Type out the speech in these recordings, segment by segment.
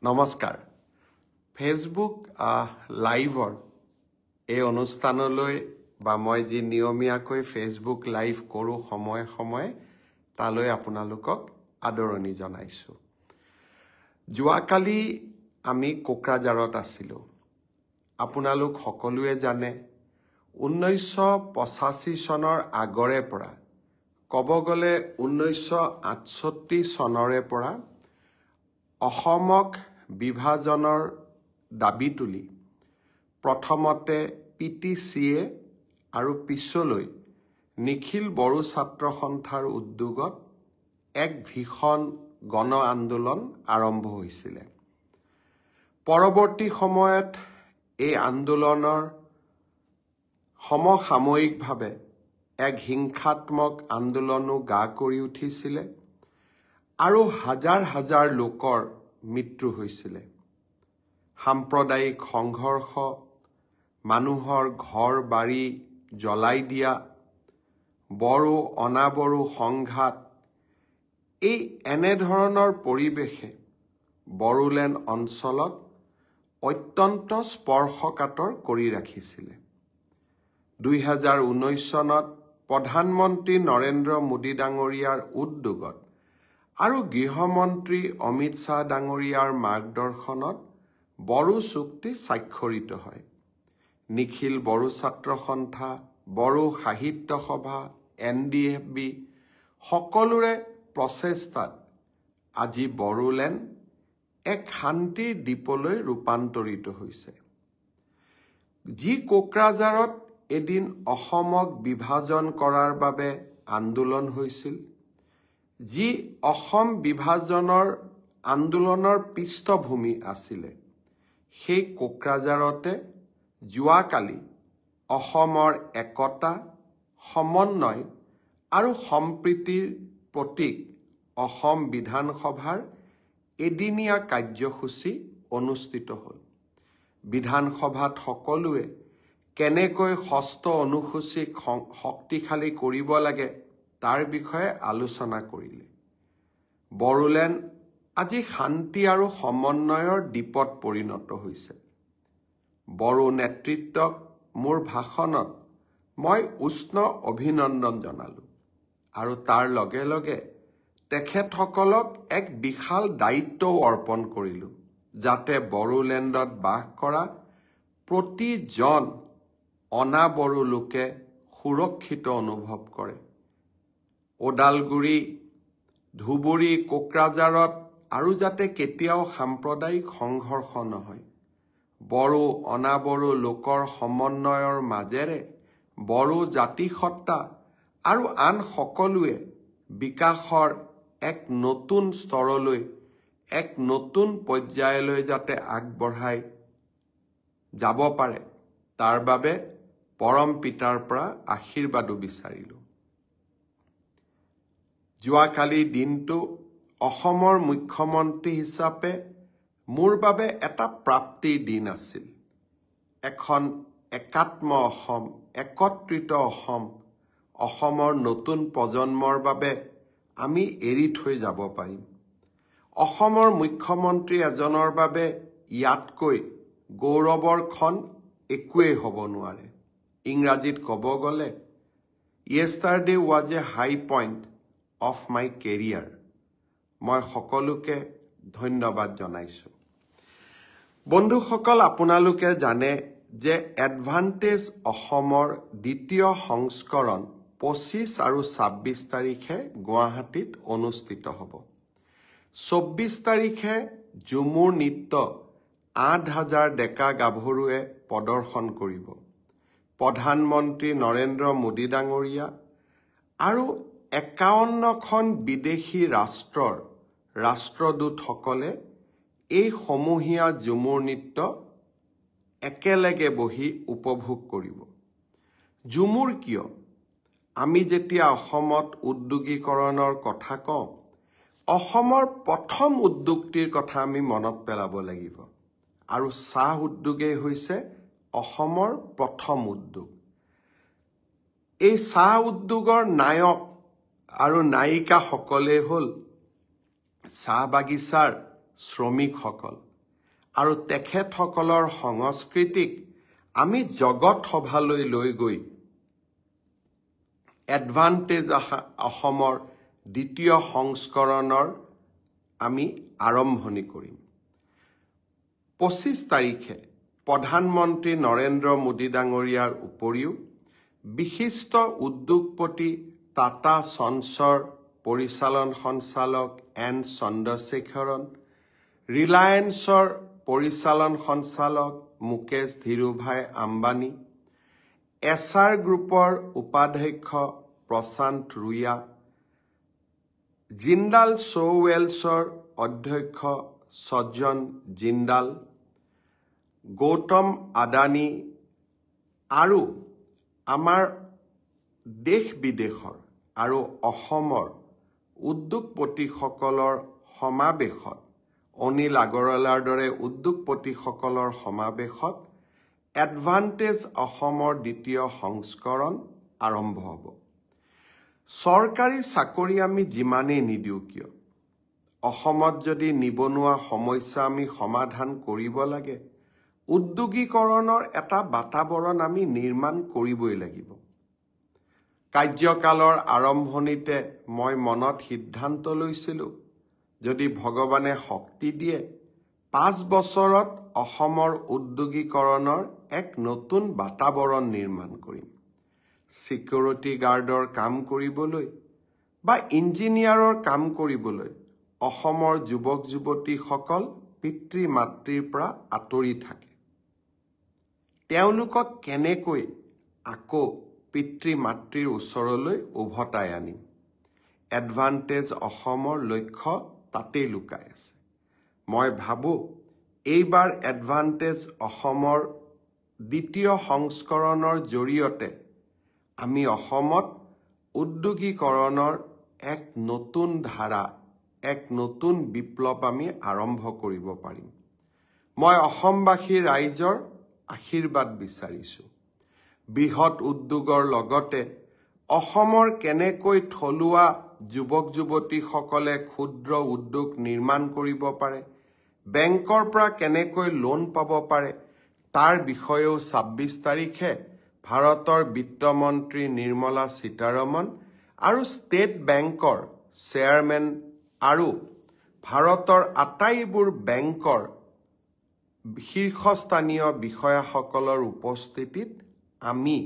নমস্কাৰ ফেসবুক লাইভৰ এই অনুষ্ঠানলৈ বা মই যি নিয়মীয়াকৈ ফেসবুক লাইভ কৰো সময় সময় তালৈ আপোনালোকক আদৰণি জনাইছো যোৱাকালি আমি কোকৰাঝাৰত আছিলো আপোনালোক সকলোৱে জানে 1985 চনৰ আগৰে পৰা কব গলে 1968 চনৰে পৰা অসমক বিভাজনৰ দাবী তুলি প্ৰথমতে পিটিচিএ আৰু পিছলৈ নিখিল বড়ো ছাত্ৰ সন্থাৰ উদ্যোগত এক ভীষণ গণ আন্দোলন আৰম্ভ হৈছিল পৰৱৰ্তী সময়ত এই আন্দোলনৰ সমসাময়িকভাৱে এক হিংসাত্মক আন্দোলনো গা কৰি উঠিছিল আৰু হাজাৰ হাজাৰ লোকৰ মৃত্যু হৈছিল সাম্প্ৰদায়িক সংঘৰ্ষ মানুহৰ ঘৰ বাৰী জ্বলাই দিয়া বড়ো অনাবড়ো সংঘাত এই এনে ধৰণৰ পৰিৱেশে বড়োলেণ্ড অঞ্চলত অত্যন্ত স্পৰ্শকাতৰ কৰি ৰাখিছিল 2019 চনত প্ৰধানমন্ত্ৰী নৰেন্দ্ৰ মোদী ডাঙৰীয়াৰ উদ্যোগত আৰু গৃহমন্ত্ৰী অমিত শাহ ডাঙৰীয়াৰ মাৰ্গদৰ্শনত বড়ো চুক্তি স্বাক্ষৰিত হয় নিখিল বড়ো ছাত্ৰ সন্থা বড়ো সাহিত্য সভা এনডিএফবি সকলোৰে প্ৰচেষ্টাত আজি বড়োলেণ্ড এক শান্তিৰ দ্বীপলৈ ৰূপান্তৰিত হৈছে যি কোকৰাঝাৰত এদিন অসমক বিভাজন কৰাৰ বাবে আন্দোলন হৈছিল যি অসম বিভাজনৰ আন্দোলনৰ পৃষ্ঠভূমি আছিল সেই কোকৰাঝাৰতে যোৱাকালি অসমৰ একতা সমন্বয় আৰু সম্প্ৰীতিৰ প্ৰতীক অসম বিধানসভাৰ এদিনীয়া কাৰ্যসূচী অনুষ্ঠিত হ'ল বিধানসভাত সকলোৱে কেনেকৈ ষষ্ঠ অনুসূচীক শক্তিশালী কৰিব লাগে তাৰ বিষয়ে আলোচনা কৰিলে বড়োলেণ্ড আজি শান্তি আৰু সমন্বয়ৰ দ্বীপত পৰিণত হৈছে বড়ো নেতৃত্বক মোৰ ভাষণত মই উষ্ণ অভিনন্দন জনালো আৰু তাৰ লগে লগে তেখেতসকলক এক বিশাল দায়িত্বও অৰ্পণ কৰিলো যাতে বড়োলেণ্ডত বাস কৰা প্ৰতিজন অনাবড়ো লোকে সুৰক্ষিত অনুভৱ কৰে ওদালগুৰি ধুবুৰী কোকৰাঝাৰত আৰু যাতে কেতিয়াও সাম্প্ৰদায়িক সংঘৰ্ষ নহয় বড়ো অনাবড়ো লোকৰ সমন্বয়ৰ মাজেৰে বড়ো জাতিসত্তা আৰু আন সকলোৱে বিকাশৰ এক নতুন স্তৰলৈ এক নতুন পৰ্যায়লৈ যাতে আগবঢ়াই যাব পাৰে তাৰ বাবে পৰম পিতাৰ পৰা আশীৰ্বাদো বিচাৰিলো যোৱাকালি দিনটো অসমৰ মুখ্যমন্ত্ৰী হিচাপে মোৰ বাবে এটা প্ৰাপ্তিৰ দিন আছিল এখন একাত্ম অসম একত্ৰিত অসমৰ নতুন প্ৰজন্মৰ বাবে আমি এৰি থৈ যাব পাৰিম অসমৰ মুখ্যমন্ত্ৰী এজনৰ বাবে ইয়াতকৈ গৌৰৱৰ ক্ষণ একোৱেই হ'ব নোৱাৰে ইংৰাজীত ক'ব গ'লে yesterday was a high point of my career মই সকলোকে ধন্যবাদ জনাইছো বন্ধুসকল আপোনালোকে জানে যে এডভান্টেজ অসমৰ দ্বিতীয় সংস্কৰণ 25 আৰু 26 তাৰিখে গুৱাহাটীত অনুষ্ঠিত হ'ব 24 তাৰিখে ঝুমুৰ নৃত্য 8000 ডেকা গাভৰুৱে প্ৰদৰ্শন কৰিব প্ৰধানমন্ত্ৰী নৰেন্দ্ৰ মোদী ডাঙৰীয়া আৰু 51খন বিদেশী ৰাষ্ট্ৰৰ ৰাষ্ট্ৰদূতসকলে এই সমূহীয়া ঝুমুৰ নৃত্য একেলগে বহি উপভোগ কৰিব ঝুমুৰ কিয় আমি যেতিয়া অসমত উদ্যোগীকৰণৰ কথা কওঁ অসমৰ প্ৰথম উদ্যোগটিৰ কথা আমি মনত পেলাব লাগিব আৰু চাহ উদ্যোগেই হৈছে অসমৰ প্ৰথম উদ্যোগ এই চাহ উদ্যোগৰ নায়ক আৰু নায়িকা সকলে হ'ল চাহ বাগিচাৰ শ্ৰমিকসকল আৰু তেখেতসকলৰ সংস্কৃতিক আমি জগত সভালৈ লৈ গৈ এডভান্টেজ অসমৰ দ্বিতীয় সংস্কৰণৰ আমি আৰম্ভণি কৰিম। 25 তাৰিখে প্ৰধানমন্ত্ৰী নৰেন্দ্ৰ মোদী ডাঙৰীয়াৰ উপৰিও বিশিষ্ট উদ্যোগপতি টাটা সঞ্চৰ পৰিচালন সঞ্চালক এন চন্দ্ৰশেখৰন, ৰিলায়েন্সৰ পৰিচালন সঞ্চালক মুকেশ ধীৰুভাই আম্বানী, এছআৰ গ্ৰুপৰ উপাধ্যক্ষ প্ৰশান্ত ৰুয়া, জিন্দাল সোৱেলছৰ অধ্যক্ষ সজ্জন জিন্দাল, গৌতম আদানী আৰু আমাৰ দেশ বিদেশৰ আৰু অসমৰ উদ্যোগপতিসকলৰ সমাৱেশত, অনিল আগৰৱালাৰ দৰে উদ্যোগপতিসকলৰ সমাৱেশত এডভান্টেজ অসমৰ দ্বিতীয় সংস্কৰণ আৰম্ভ হ'ব। চৰকাৰী চাকৰি আমি যিমানেই নিদিওঁ কিয়, অসমত যদি নিবনুৱা সমস্যা আমি সমাধান কৰিব লাগে, উদ্যোগীকৰণৰ এটা বাতাবৰণ আমি নিৰ্মাণ কৰিবই লাগিব। কাৰ্যকালৰ আৰম্ভণিতে মই মনত সিদ্ধান্ত লৈছিলোঁ, যদি ভগৱানে শক্তি দিয়ে 5 বছৰত অসমৰ উদ্যোগীকৰণৰ এক নতুন বাতাবৰণ নিৰ্মাণ কৰিম। সিকিউৰিটি গাৰ্ডৰ কাম কৰিবলৈ বা ইঞ্জিনিয়াৰৰ কাম কৰিবলৈ অসমৰ যুৱক যুৱতীসকল পিতৃ মাতৃৰ পৰা আঁতৰি থাকে। তেওঁলোকক কেনেকৈ আকৌ পিতৃ মাতৃৰ ওচৰলৈ উভতাই আনিম? এডভান্টেজ অসমৰ লক্ষ্য তাতেই লুকাই আছে। মই ভাবোঁ এইবাৰ এডভান্টেজ অসমৰ দ্বিতীয় সংস্কৰণৰ জৰিয়তে আমি অসমত উদ্যোগীকৰণৰ এক নতুন ধাৰা, এক নতুন বিপ্লৱ আমি আৰম্ভ কৰিব পাৰিম। মই অসমবাসী ৰাইজৰ আশীৰ্বাদ বিচাৰিছোঁ। বৃহৎ উদ্যোগৰ লগতে অসমৰ কেনেকৈ থলুৱা যুৱক যুৱতীসকলে ক্ষুদ্ৰ উদ্যোগ নিৰ্মাণ কৰিব পাৰে, বেংকৰ পৰা কেনেকৈ লোন পাব পাৰে, তাৰ বিষয়েও 26 তাৰিখে ভাৰতৰ বিত্তমন্ত্ৰী নিৰ্মলা সীতাৰমণ আৰু ষ্টেট বেংকৰ চেয়াৰমেন আৰু ভাৰতৰ আটাইবোৰ বেংকৰ শীৰ্ষস্থানীয় বিষয়াসকলৰ উপস্থিতিত আমি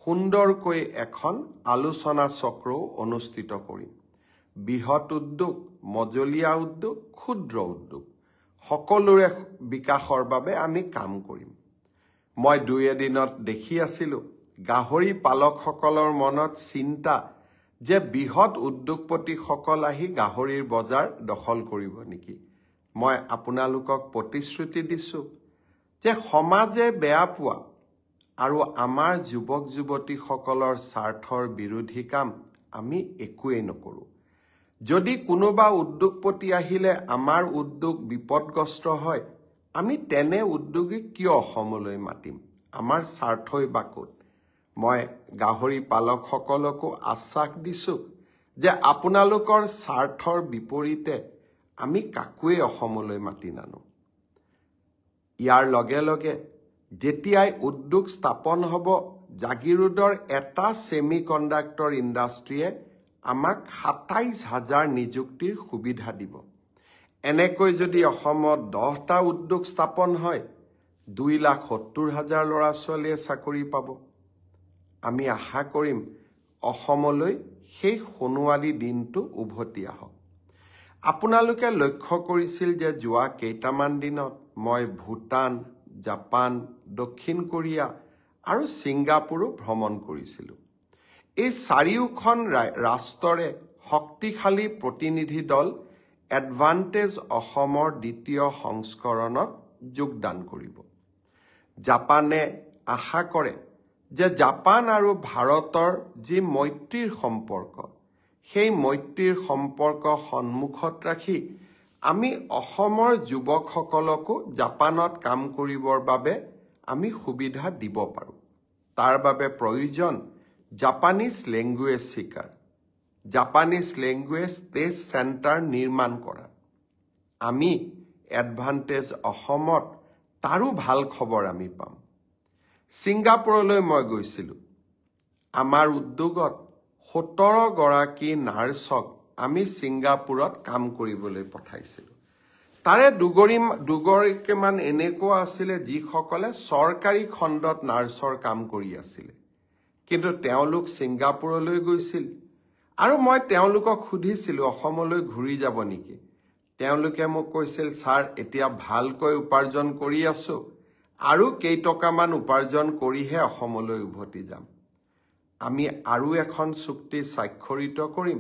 সুন্দৰকৈ এখন আলোচনা চক্ৰও অনুষ্ঠিত কৰিম। বৃহৎ উদ্যোগ, মজলীয়া উদ্যোগ, ক্ষুদ্ৰ উদ্যোগ সকলোৰে বিকাশৰ বাবে আমি কাম কৰিম। মই 2 এদিনত দেখি আছিলোঁ গাহৰি পালকসকলৰ মনত চিন্তা যে বৃহৎ উদ্যোগপতিসকল আহি গাহৰিৰ বজাৰ দখল কৰিব নেকি। মই আপোনালোকক প্ৰতিশ্ৰুতি দিছোঁ যে সমাজে বেয়া পোৱা আৰু আমাৰ যুৱক যুৱতীসকলৰ স্বাৰ্থৰ বিৰোধী কাম আমি একোৱেই নকৰোঁ। যদি কোনোবা উদ্যোগপতি আহিলে আমাৰ উদ্যোগ বিপদগ্ৰস্ত হয়, আমি তেনে উদ্যোগীক কিয় অসমলৈ মাতিম? আমাৰ স্বাৰ্থই বা ক'ত? মই গাহৰি পালকসকলকো আশ্বাস দিছোঁ যে আপোনালোকৰ স্বাৰ্থৰ বিপৰীতে আমি কাকোৱেই অসমলৈ মাতি নানো। ইয়াৰ লগে লগে যেতিয়াই উদ্যোগ স্থাপন হ'ব, জাগিৰোডৰ এটা ছেমি কণ্ডাক্টৰ ইণ্ডাষ্ট্ৰীয়ে আমাক 27,000 নিযুক্তিৰ সুবিধা দিব। এনেকৈ যদি অসমত 10টা উদ্যোগ স্থাপন হয়, 2,70,000 ল'ৰা ছোৱালীয়ে চাকৰি পাব। আমি আশা কৰিম অসমলৈ সেই সোণোৱালী দিনটো উভতি আহক। আপোনালোকে লক্ষ্য কৰিছিল যে যোৱা কেইটামান দিনত মই ভূটান, জাপান, দক্ষিণ কোৰিয়া আৰু ছিংগাপুৰো ভ্ৰমণ কৰিছিলোঁ। এই চাৰিওখন ৰাষ্ট্ৰৰে শক্তিশালী প্ৰতিনিধি দল এডভান্টেজ অসমৰ দ্বিতীয় সংস্কৰণত যোগদান কৰিব। জাপানে আশা কৰে যে জাপান আৰু ভাৰতৰ যি মৈত্ৰীৰ সম্পৰ্ক, সেই মৈত্ৰীৰ সম্পৰ্ক সন্মুখত ৰাখি আমি অসমৰ যুৱকসকলকো জাপানত কাম কৰিবৰ বাবে আমি সুবিধা দিব পাৰোঁ। তাৰ বাবে প্ৰয়োজন জাপানীজ লেংগুৱেজ শিকাৰ, জাপানীজ লেংগুৱেজ টেষ্ট চেণ্টাৰ নিৰ্মাণ কৰা। আমি এডভান্টেজ অসমত তাৰো ভাল খবৰ আমি পাম। ছিংগাপুৰলৈ মই গৈছিলোঁ। আমাৰ উদ্যোগত 17 গৰাকী নাৰ্ছক আমি ছিংগাপুৰত কাম কৰিবলৈ পঠাইছিলোঁ। তাৰে দুগৰাকীমান এনেকুৱা আছিলে যিসকলে চৰকাৰী খণ্ডত নাৰ্ছৰ কাম কৰি আছিলে, কিন্তু তেওঁলোক ছিংগাপুৰলৈ গৈছিল। আৰু মই তেওঁলোকক সুধিছিলোঁ অসমলৈ ঘূৰি যাব নেকি। তেওঁলোকে মোক কৈছিল, ছাৰ এতিয়া ভালকৈ উপাৰ্জন কৰি আছোঁ, আৰু কেইটকামান উপাৰ্জন কৰিহে অসমলৈ উভতি যাম। আমি আৰু এখন চুক্তি স্বাক্ষৰিত কৰিম,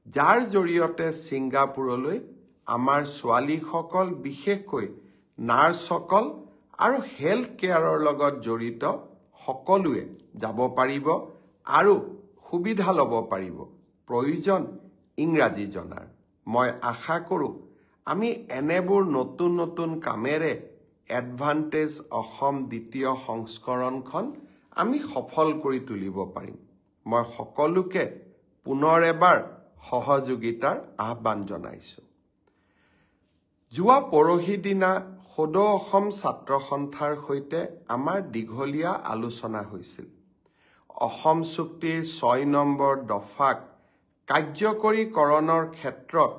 যাৰ জৰিয়তে ছিংগাপুৰলৈ আমাৰ ছোৱালীসকল, বিশেষকৈ নাৰ্ছসকল আৰু হেল্থ কেয়াৰৰ লগত জড়িত সকলোৱে যাব পাৰিব আৰু সুবিধা ল'ব পাৰিব। প্ৰয়োজন ইংৰাজী জনাৰ। মই আশা কৰোঁ আমি এনেবোৰ নতুন নতুন কামেৰে এডভান্টেজ অসম দ্বিতীয় সংস্কৰণখন আমি সফল কৰি তুলিব পাৰিম। মই সকলোকে পুনৰ এবাৰ সহযোগিতাৰ আহ্বান জনাইছোঁ। যোৱা পৰহি দিনা সদৌ অসম ছাত্ৰ সন্থাৰ সৈতে আমাৰ দীঘলীয়া আলোচনা হৈছিল। অসম চুক্তিৰ 6 নম্বৰ দফাক কাৰ্যকৰীকৰণৰ ক্ষেত্ৰত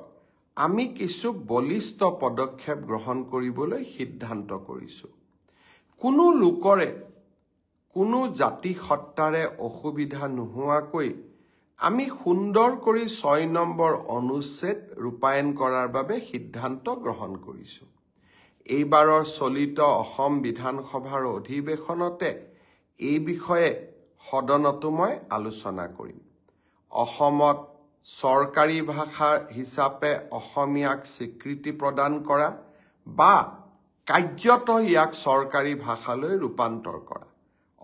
আমি কিছু বলিষ্ঠ পদক্ষেপ গ্ৰহণ কৰিবলৈ সিদ্ধান্ত কৰিছোঁ। কোনো লোকৰে কোনো জাতি সত্তাৰে অসুবিধা নোহোৱাকৈ আমি সুন্দৰ কৰি 6 নম্বৰ অনুচ্ছেদ ৰূপায়ণ কৰাৰ বাবে সিদ্ধান্ত গ্ৰহণ কৰিছোঁ। এইবাৰৰ চলিত অসম বিধানসভাৰ অধিৱেশনতে এই বিষয়ে সদনতো মই আলোচনা কৰিম। অসমত চৰকাৰী ভাষা হিচাপে অসমীয়াক স্বীকৃতি প্ৰদান কৰা বা কাৰ্যত ইয়াক চৰকাৰী ভাষালৈ ৰূপান্তৰ কৰা।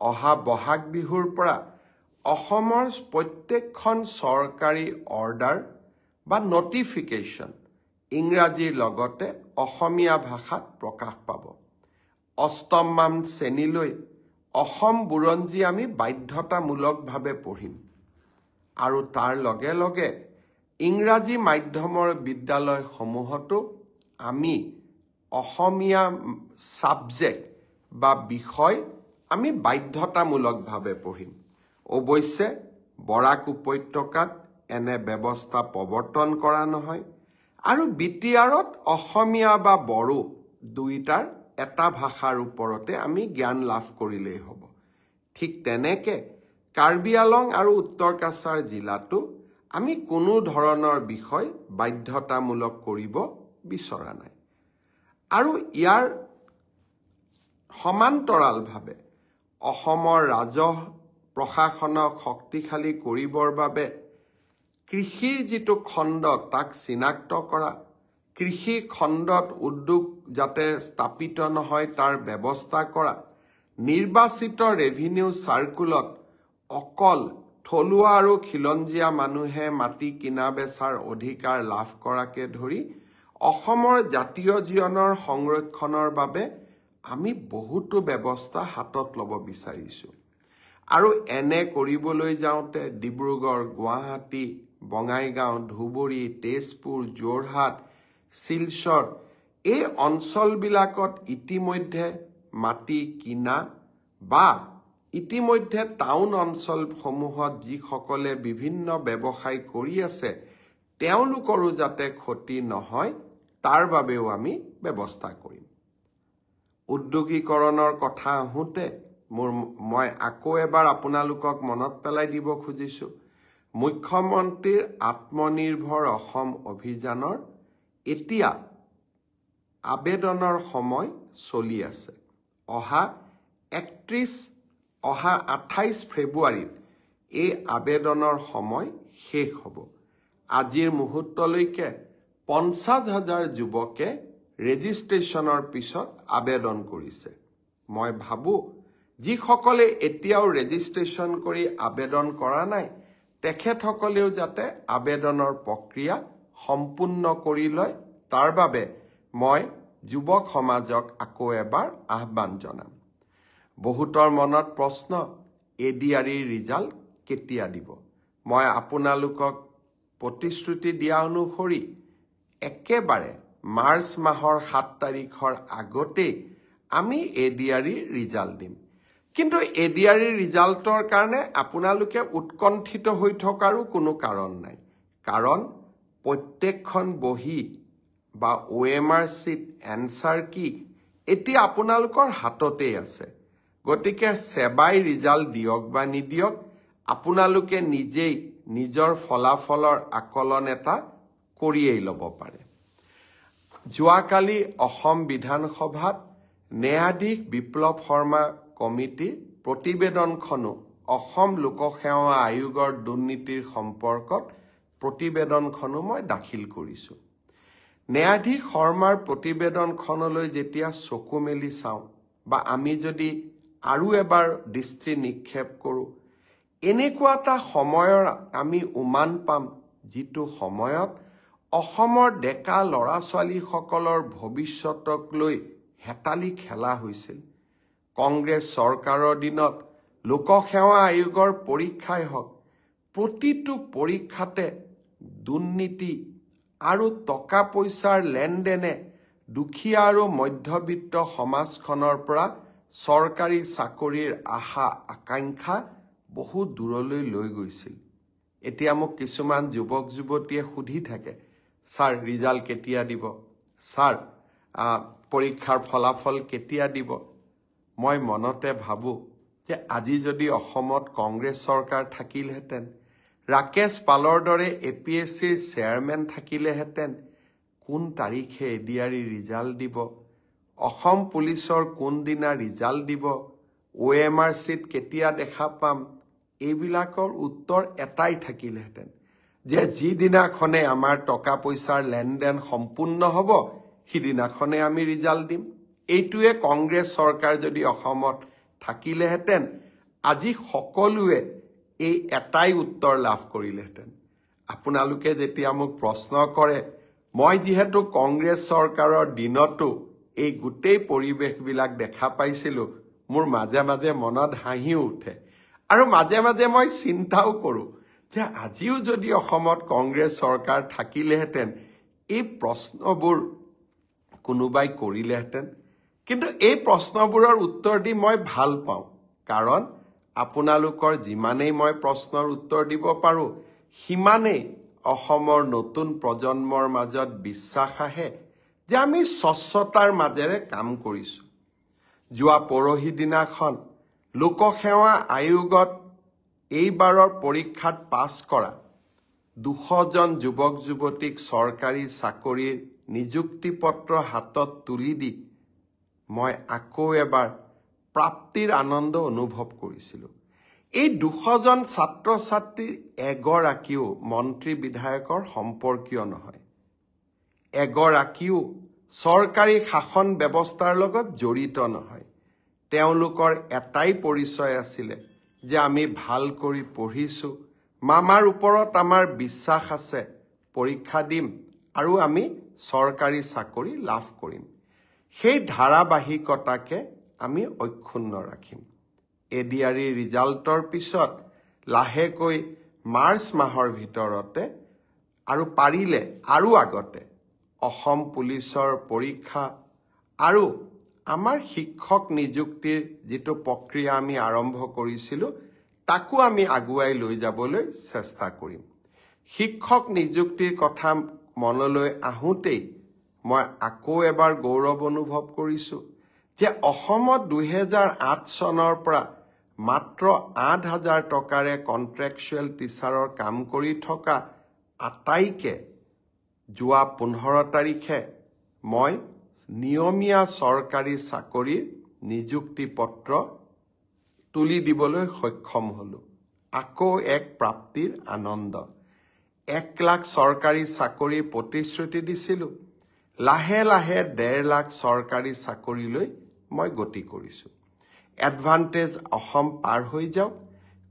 অহা বহাগ বিহুৰ পৰা অসমৰ প্ৰত্যেকখন চৰকাৰী অৰ্ডাৰ বা নটিফিকেশ্যন ইংৰাজীৰ লগতে অসমীয়া ভাষাত প্ৰকাশ পাব। 8ম শ্ৰেণীলৈ অসম বুৰঞ্জী আমি বাধ্যতামূলকভাৱে পঢ়িম, আৰু তাৰ লগে লগে ইংৰাজী মাধ্যমৰ বিদ্যালয়সমূহতো আমি অসমীয়া ছাবজেক্ট বা বিষয় আমি বাধ্যতামূলকভাৱে পঢ়িম। অৱশ্যে বৰাক উপত্যকাত এনে ব্যৱস্থা প্ৰৱৰ্তন কৰা নহয়, আৰু বিটিআৰত অসমীয়া বা বড়ো দুইটাৰ এটা ভাষাৰ ওপৰতে আমি জ্ঞান লাভ কৰিলেই হ'ব। ঠিক তেনেকে কাৰ্বি আলং আৰু উত্তৰ কাছাৰ জিলাতো আমি কোনো ধৰণৰ বিষয় বাধ্যতামূলক কৰিব বিচৰা নাই। আৰু ইয়াৰ সমান্তৰালভাৱে অসমৰ ৰাজহ প্ৰশাসনক শক্তিশালী কৰিবৰ বাবে কৃষিৰ যিটো খণ্ড তাক চিনাক্ত কৰা, কৃষি খণ্ডত উদ্যোগ যাতে স্থাপিত নহয় তাৰ ব্যৱস্থা কৰা, নিৰ্বাচিত ৰেভিনিউ চাৰ্কুলত অকল থলুৱা আৰু খিলঞ্জীয়া মানুহে মাটি কিনা বেচাৰ অধিকাৰ লাভ কৰাকে ধৰি অসমৰ জাতীয় জীৱনৰ সংৰক্ষণৰ বাবে আমি বহুতো ব্যৱস্থা হাতত ল'ব বিচাৰিছোঁ। আৰু এনে কৰিবলৈ যাওঁতে ডিব্ৰুগড়, গুৱাহাটী, বঙাইগাঁও, ধুবুৰী, তেজপুৰ, যোৰহাট, শিলচৰ এই অঞ্চলবিলাকত ইতিমধ্যে মাটি কিনা বা ইতিমধ্যে টাউন অঞ্চলসমূহত যিসকলে বিভিন্ন ব্যৱসায় কৰি আছে তেওঁলোকৰো যাতে ক্ষতি নহয় তাৰ বাবেও আমি ব্যৱস্থা কৰিম। উদ্যোগীকৰণৰ কথা আহোঁতে মই আকৌ এবাৰ আপোনালোকক মনত পেলাই দিব খুজিছোঁ, মুখ্যমন্ত্ৰীৰ আত্মনিৰ্ভৰ অসম অভিযানৰ এতিয়া আবেদনৰ সময় চলি আছে। অহা 28 ফেব্ৰুৱাৰীত এই আবেদনৰ সময় শেষ হ'ব। আজিৰ মুহূৰ্তলৈকে 50,000 যুৱকে ৰেজিষ্ট্ৰেশ্যনৰ পিছত আবেদন কৰিছে। মই ভাবোঁ যিসকলে এতিয়াও ৰেজিষ্ট্ৰেশ্যন কৰি আবেদন কৰা নাই তেখেতসকলেও যাতে আবেদনৰ প্ৰক্ৰিয়া সম্পূৰ্ণ কৰি লয়, তাৰ বাবে মই যুৱক সমাজক আকৌ এবাৰ আহ্বান জনাম। বহুতৰ মনত প্ৰশ্ন, এডিআৰিৰ ৰিজাল্ট কেতিয়া দিব? মই আপোনালোকক প্ৰতিশ্ৰুতি দিয়া অনুসৰি একেবাৰে মাৰ্চ মাহৰ 7 তাৰিখৰ আগতেই আমি এডিআৰই ৰিজাল্ট দিম। কিন্তু এডিআৰই ৰিজাল্টৰ কাৰণে আপোনালোকে উৎকণ্ঠিত হৈ থকাৰো কোনো কাৰণ নাই, কাৰণ প্ৰত্যেকখন বহি বা OMR চিট এনসাৰ কি এতিয়া আপোনালোকৰ হাততেই আছে। গতিকে সেবাই ৰিজাল্ট দিয়ক বা নিদিয়ক, আপোনালোকে নিজেই নিজৰ ফলাফলৰ আকলন এটা কৰিয়েই ল'ব পাৰে। যোৱাকালি অসম বিধানসভাত ন্যায়াধীশ বিপ্লৱ শৰ্মা কমিটিৰ প্ৰতিবেদনখনো অসম লোকসেৱা আয়োগৰ দুৰ্নীতিৰ সম্পৰ্কত প্ৰতিবেদনখনো মই দাখিল কৰিছোঁ। ন্যায়াধীশ শৰ্মাৰ প্ৰতিবেদনখনলৈ যেতিয়া চকু মেলি চাওঁ বা আমি যদি আৰু এবাৰ দৃষ্টি নিক্ষেপ কৰোঁ, এনেকুৱা এটা সময়ৰ আমি উমান পাম যিটো সময়ত অসমৰ ডেকা ল'ৰা ছোৱালীসকলৰ ভৱিষ্যতক লৈ হেতালি খেলা হৈছিল। কংগ্ৰেছ চৰকাৰৰ দিনত লোকসেৱা আয়োগৰ পৰীক্ষাই হওক, প্ৰতিটো পৰীক্ষাতে দুৰ্নীতি আৰু টকা পইচাৰ লেনদেনে দুখীয়া আৰু মধ্যবিত্ত সমাজখনৰ পৰা চৰকাৰী চাকৰিৰ আশা আকাংক্ষা বহু দূৰলৈ লৈ গৈছিল। এতিয়া মোক কিছুমান যুৱক যুৱতীয়ে সুধি থাকে, ছাৰ ৰিজাল্ট কেতিয়া দিব, ছাৰ পৰীক্ষাৰ ফলাফল কেতিয়া দিব। মই মনতে ভাবোঁ যে আজি যদি অসমত কংগ্ৰেছ চৰকাৰ থাকিলহেঁতেন, ৰাকেশ পালৰ দৰে APSCৰ চেয়াৰমেন থাকিলেহেঁতেন, কোন তাৰিখে এডিআৰই ৰিজাল্ট দিব, অসম পুলিচৰ কোনদিনা ৰিজাল্ট দিব, OMR চিট কেতিয়া দেখা পাম, এইবিলাকৰ উত্তৰ এটাই থাকিলহেঁতেন যে যিদিনাখনে আমাৰ টকা পইচাৰ লেনদেন সম্পূৰ্ণ হ'ব সিদিনাখনে আমি ৰিজাল্ট দিম। এইটোৱে কংগ্ৰেছ চৰকাৰ যদি অসমত থাকিলেহেঁতেন, আজি সকলোৱে এই এটাই উত্তৰ লাভ কৰিলেহেঁতেন। আপোনালোকে যেতিয়া মোক প্ৰশ্ন কৰে, মই যিহেতু কংগ্ৰেছ চৰকাৰৰ দিনতো এই গোটেই পৰিৱেশবিলাক দেখা পাইছিলোঁ, মোৰ মাজে মাজে মনত হাঁহিও উঠে আৰু মাজে মাজে মই চিন্তাও কৰোঁ যে আজিও যদি অসমত কংগ্ৰেছ চৰকাৰ থাকিলেহেঁতেন এই প্ৰশ্নবোৰ কোনোবাই কৰিলেহেঁতেন। কিন্তু এই প্ৰশ্নবোৰৰ উত্তৰ দি মই ভাল পাওঁ, কাৰণ আপোনালোকৰ যিমানেই মই প্ৰশ্নৰ উত্তৰ দিব পাৰোঁ, সিমানেই অসমৰ নতুন প্ৰজন্মৰ মাজত বিশ্বাস আহে যে আমি স্বচ্ছতাৰ মাজেৰে কাম কৰিছোঁ। যোৱা পৰহি দিনাখন লোকসেৱা আয়োগত এইবাৰৰ পৰীক্ষাত পাছ কৰা 200জন যুৱক যুৱতীক চৰকাৰী চাকৰিৰ নিযুক্তি পত্ৰ হাতত তুলি দি মই আকৌ এবাৰ প্ৰাপ্তিৰ আনন্দ অনুভৱ কৰিছিলোঁ। এই 200জন ছাত্ৰ ছাত্ৰীৰ এগৰাকীও মন্ত্ৰী বিধায়কৰ সম্পৰ্কীয় নহয়, এগৰাকীও চৰকাৰী শাসন ব্যৱস্থাৰ লগত জড়িত নহয়। তেওঁলোকৰ এটাই পৰিচয় আছিলে যে আমি ভাল কৰি পঢ়িছোঁ, মামাৰ ওপৰত আমাৰ বিশ্বাস আছে, পৰীক্ষা দিম আৰু আমি চৰকাৰী চাকৰি লাভ কৰিম। সেই ধাৰাবাহিকতাকে আমি অক্ষুণ্ণ ৰাখিম। এডিআৰই ৰিজাল্টৰ পিছত লাহেকৈ মাৰ্চ মাহৰ ভিতৰতে আৰু পাৰিলে আৰু আগতে অসম পুলিচৰ পৰীক্ষা আৰু আমাৰ শিক্ষক নিযুক্তিৰ যিটো প্ৰক্ৰিয়া আমি আৰম্ভ কৰিছিলোঁ তাকো আমি আগুৱাই লৈ যাবলৈ চেষ্টা কৰিম। শিক্ষক নিযুক্তিৰ কথা মনলৈ আহোঁতেই মই আকৌ এবাৰ গৌৰৱ অনুভৱ কৰিছোঁ যে অসমত 2008 চনৰ পৰা মাত্ৰ 8,000 টকাৰে কণ্ট্ৰেকচুৱেল টিচাৰৰ কাম কৰি থকা আটাইকে যোৱা 15 তাৰিখে মই নিয়মীয়া চৰকাৰী চাকৰিৰ নিযুক্তি পত্ৰ তুলি দিবলৈ সক্ষম হ'লোঁ। আকৌ এক প্ৰাপ্তিৰ আনন্দ। 1 লাখ চৰকাৰী চাকৰিৰ প্ৰতিশ্ৰুতি দিছিলোঁ, লাহে লাহে 1.5 লাখ চৰকাৰী চাকৰিলৈ মই গতি কৰিছোঁ। এডভান্টেজ অসম পাৰ হৈ যাওক,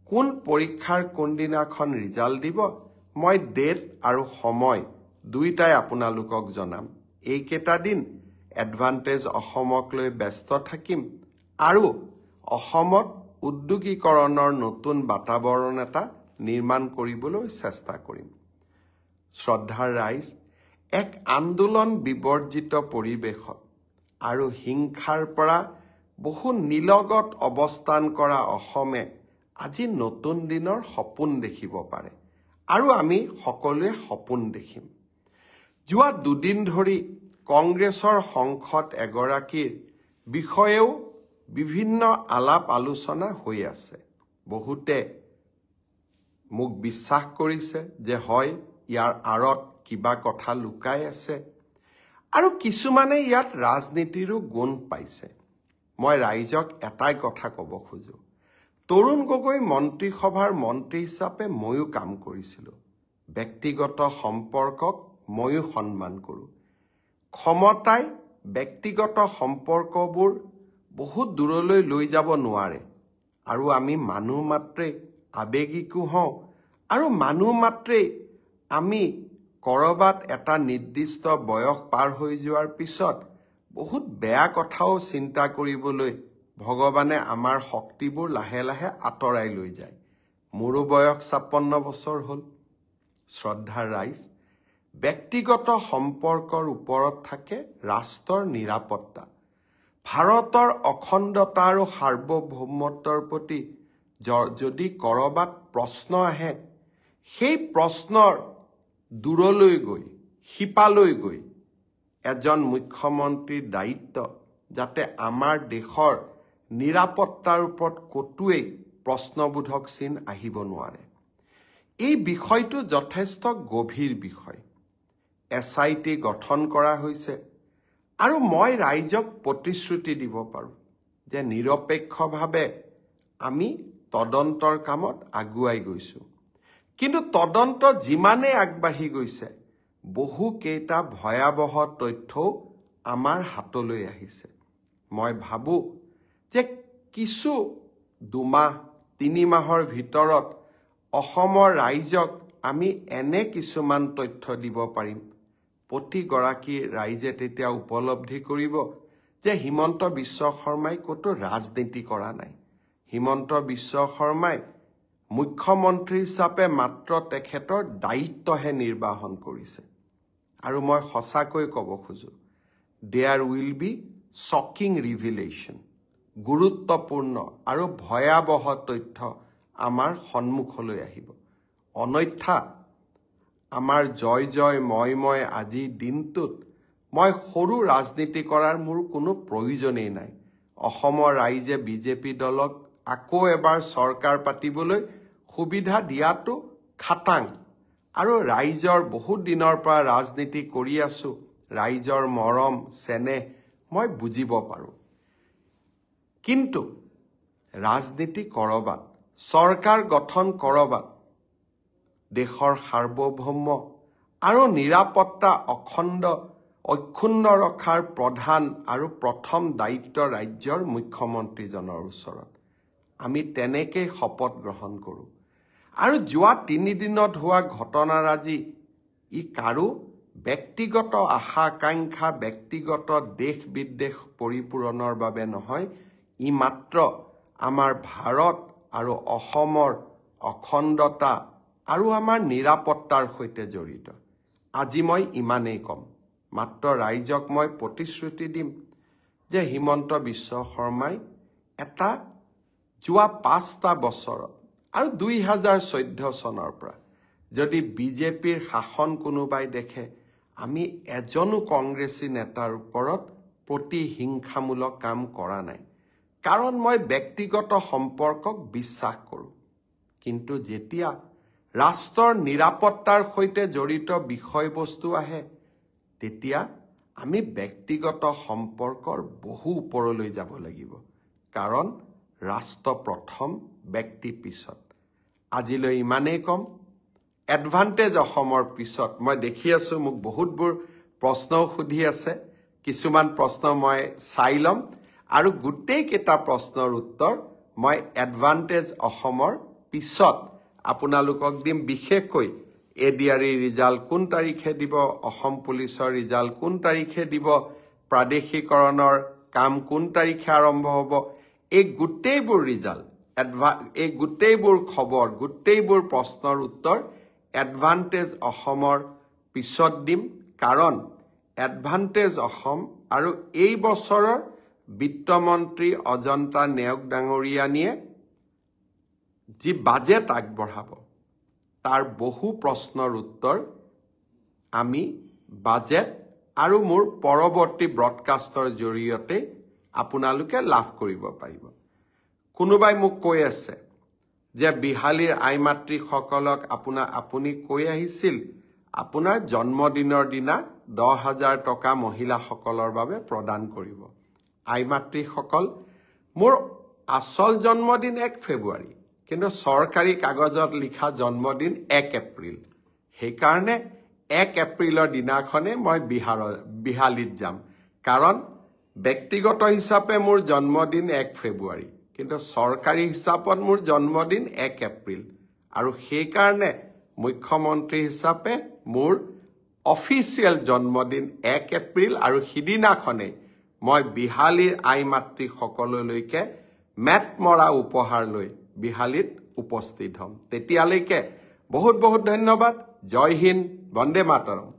কোন পৰীক্ষাৰ কোনদিনাখন ৰিজাল্ট দিব মই ডেট আৰু সময় দুইটাই আপোনালোকক জনাম। এইকেইটা দিন এডভান্টেজ অসমক লৈ ব্যস্ত থাকিম আৰু অসমত উদ্যোগীকৰণৰ নতুন বাতাবৰণ এটা নিৰ্মাণ কৰিবলৈ চেষ্টা কৰিম। শ্ৰদ্ধাৰ ৰাইজ, এক আন্দোলন বিবৰ্জিত পৰিৱেশত আৰু হিংসাৰ পৰা বহু নিলগত অৱস্থান কৰা অসমে আজি নতুন দিনৰ সপোন দেখিব পাৰে আৰু আমি সকলোৱে সপোন দেখিম। যোৱা দুদিন ধৰি কংগ্ৰেছৰ সংসদ এগৰাকীৰ বিষয়েও বিভিন্ন আলাপ আলোচনা হৈ আছে। বহুতে মোক বিশ্বাস কৰিছে যে হয় ইয়াৰ আঁৰত কিবা কথা লুকাই আছে আৰু কিছুমানে ইয়াত ৰাজনীতিৰো গুণ পাইছে। মই ৰাইজক এটাই কথা ক'ব খোজো, তৰুণ গগৈ মন্ত্ৰীসভাৰ মন্ত্ৰী হিচাপে ময়ো কাম কৰিছিলোঁ। ব্যক্তিগত সম্পৰ্কক ময়ো সন্মান কৰোঁ। ক্ষমতাই ব্যক্তিগত সম্পৰ্কবোৰ বহুত দূৰলৈ লৈ যাব নোৱাৰে আৰু আমি মানুহ মাত্ৰেই আৱেগিকো হওঁ আৰু মানুহ মাত্ৰেই আমি কৰবাত এটা নিৰ্দিষ্ট বয়স পাৰ হৈ যোৱাৰ পিছত বহুত বেয়া কথাও চিন্তা কৰিবলৈ ভগৱানে আমাৰ শক্তিবোৰ লাহে লাহে আঁতৰাই লৈ যায়। মোৰো বয়স 56 বছৰ হ'ল। শ্ৰদ্ধাৰ ৰাইজ, ব্যক্তিগত সম্পৰ্কৰ ওপৰত থাকে ৰাষ্ট্ৰৰ নিৰাপত্তা। ভাৰতৰ অখণ্ডতা আৰু সাৰ্বভৌমত্বৰ প্ৰতি যদি কৰবাত প্ৰশ্ন আহে, সেই প্ৰশ্নৰ দূৰলৈ গৈ শিপালৈ গৈ এজন মুখ্যমন্ত্ৰীৰ দায়িত্ব যাতে আমাৰ দেশৰ নিৰাপত্তাৰ ওপৰত কতোৱেই প্ৰশ্নবোধক চিন আহিব নোৱাৰে। এই বিষয়টো যথেষ্ট গভীৰ বিষয়। SIT গঠন কৰা হৈছে আৰু মই ৰাইজক প্ৰতিশ্ৰুতি দিব পাৰোঁ যে নিৰপেক্ষভাৱে আমি তদন্তৰ কামত আগুৱাই গৈছোঁ। কিন্তু তদন্ত যিমানেই আগবাঢ়ি গৈছে, বহুকেইটা ভয়াৱহ তথ্যও আমাৰ হাতলৈ আহিছে। মই ভাবোঁ যে কিছু 2 মাহ 3 মাহৰ ভিতৰত অসমৰ ৰাইজক আমি এনে কিছুমান তথ্য দিব পাৰিম, প্ৰতিগৰাকী ৰাইজে তেতিয়া উপলব্ধি কৰিব যে হিমন্ত বিশ্ব শৰ্মাই ক'তো ৰাজনীতি কৰা নাই। হিমন্ত বিশ্ব শৰ্মাই মুখ্যমন্ত্ৰী হিচাপে মাত্ৰ তেখেতৰ দায়িত্বহে নিৰ্বাহন কৰিছে। আৰু মই সঁচাকৈ ক'ব খোজো, দেয়াৰ উইল বি শ্বকিং ৰিভিলেশ্যন, গুৰুত্বপূৰ্ণ আৰু ভয়াৱহ তথ্য আমাৰ সন্মুখলৈ আহিব। অন্যথা আমাৰ জয় জয় মই আজিৰ দিনটোত মই সৰু ৰাজনীতি কৰাৰ মোৰ কোনো প্ৰয়োজনেই নাই। অসমৰ ৰাইজে বিজেপি দলক আকৌ এবাৰ চৰকাৰ পাতিবলৈ সুবিধা দিয়াটো খাটাং আৰু ৰাইজৰ বহুত দিনৰ পৰা ৰাজনীতি কৰি আছোঁ, ৰাইজৰ মৰম চেনেহ মই বুজিব পাৰোঁ। কিন্তু ৰাজনীতি কৰবাত, চৰকাৰ গঠন কৰবাত দেশৰ সাৰ্বভৌম আৰু নিৰাপত্তা অক্ষুণ্ণ ৰখাৰ প্ৰধান আৰু প্ৰথম দায়িত্ব ৰাজ্যৰ মুখ্যমন্ত্ৰীজনৰ ওচৰত। আমি তেনেকেই শপত গ্ৰহণ কৰোঁ। আৰু যোৱা 3 দিনত হোৱা ঘটনাৰাজি ই কাৰো ব্যক্তিগত আশা আকাংক্ষা, ব্যক্তিগত দেশ বিদ্বেষ পৰিপূৰণৰ বাবে নহয়, ই মাত্ৰ আমাৰ ভাৰত আৰু অসমৰ অখণ্ডতা আৰু আমাৰ নিৰাপত্তাৰ সৈতে জড়িত। আজি মই ইমানেই ক'ম। মাত্ৰ ৰাইজক মই প্ৰতিশ্ৰুতি দিম যে হিমন্ত বিশ্ব শৰ্মাই এটা যোৱা 5টা বছৰত আৰু 2014 চনৰ পৰা যদি বিজেপিৰ শাসন কোনোবাই দেখে, আমি এজনো কংগ্ৰেছী নেতাৰ ওপৰত প্ৰতিহিংসামূলক কাম কৰা নাই। কাৰণ মই ব্যক্তিগত সম্পৰ্কক বিশ্বাস কৰোঁ। কিন্তু যেতিয়া ৰাষ্ট্ৰৰ নিৰাপত্তাৰ সৈতে জড়িত বিষয়বস্তু আহে, তেতিয়া আমি ব্যক্তিগত সম্পৰ্কৰ বহু ওপৰলৈ যাব লাগিব। কাৰণ ৰাষ্ট্ৰ প্ৰথম, ব্যক্তি পিছত। আজিলৈ ইমানেই ক'ম। এডভান্টেজ অসমৰ পিছত মই দেখি আছোঁ মোক বহুতবোৰ প্ৰশ্নও সুধি আছে। কিছুমান প্ৰশ্ন মই চাই ল'ম আৰু গোটেইকেইটা প্ৰশ্নৰ উত্তৰ মই এডভান্টেজ অসমৰ পিছত আপোনালোকক দিম। বিশেষকৈ ADRE ৰিজাল্ট কোন তাৰিখে দিব, অসম পুলিচৰ ৰিজাল্ট কোন তাৰিখে দিব, প্ৰাদেশিকৰণৰ কাম কোন তাৰিখে আৰম্ভ হ'ব, এই গোটেইবোৰ ৰিজাল্ট, এই গোটেইবোৰ খবৰ, গোটেইবোৰ প্ৰশ্নৰ উত্তৰ এডভান্টেজ অসমৰ পিছত দিম। কাৰণ এডভান্টেজ অসম আৰু এই বছৰৰ বিত্তমন্ত্ৰী অজন্তা নেওগ ডাঙৰীয়ানীয়ে যি বাজেট আগবঢ়াব তাৰ বহু প্ৰশ্নৰ উত্তৰ আমি বাজেট আৰু মোৰ পৰৱৰ্তী ব্ৰডকাষ্টৰ জৰিয়তে আপোনালোকে লাভ কৰিব পাৰিব। কোনোবাই মোক কৈ আছে যে বিহালীৰ আই মাতৃসকলক আপুনি কৈ আহিছিল আপোনাৰ জন্মদিনৰ দিনা 10,000 টকা মহিলাসকলৰ বাবে প্ৰদান কৰিব। আই মাতৃসকল, মোৰ আচল জন্মদিন 1 ফেব্ৰুৱাৰী, কিন্তু চৰকাৰী কাগজত লিখা জন্মদিন 1 এপ্ৰিল। সেইকাৰণে 1 এপ্ৰিলৰ দিনাখনে মই বিহালীত যাম, কাৰণ ব্যক্তিগত হিচাপে মোৰ জন্মদিন 1 ফেব্ৰুৱাৰী, কিন্তু চৰকাৰী হিচাপত মোৰ জন্মদিন 1 এপ্ৰিল। আৰু সেইকাৰণে মুখ্যমন্ত্ৰী হিচাপে মোৰ অফিচিয়েল জন্মদিন 1 এপ্ৰিল, আৰু সিদিনাখনে মই বিহালীৰ আই মাতৃসকললৈকে মেট মৰা উপহাৰ লৈ বিহালীত উপস্থিত হ'ম। তেতিয়ালৈকে বহুত বহুত ধন্যবাদ। জয় হিন্দ, বন্দে মাতৰম।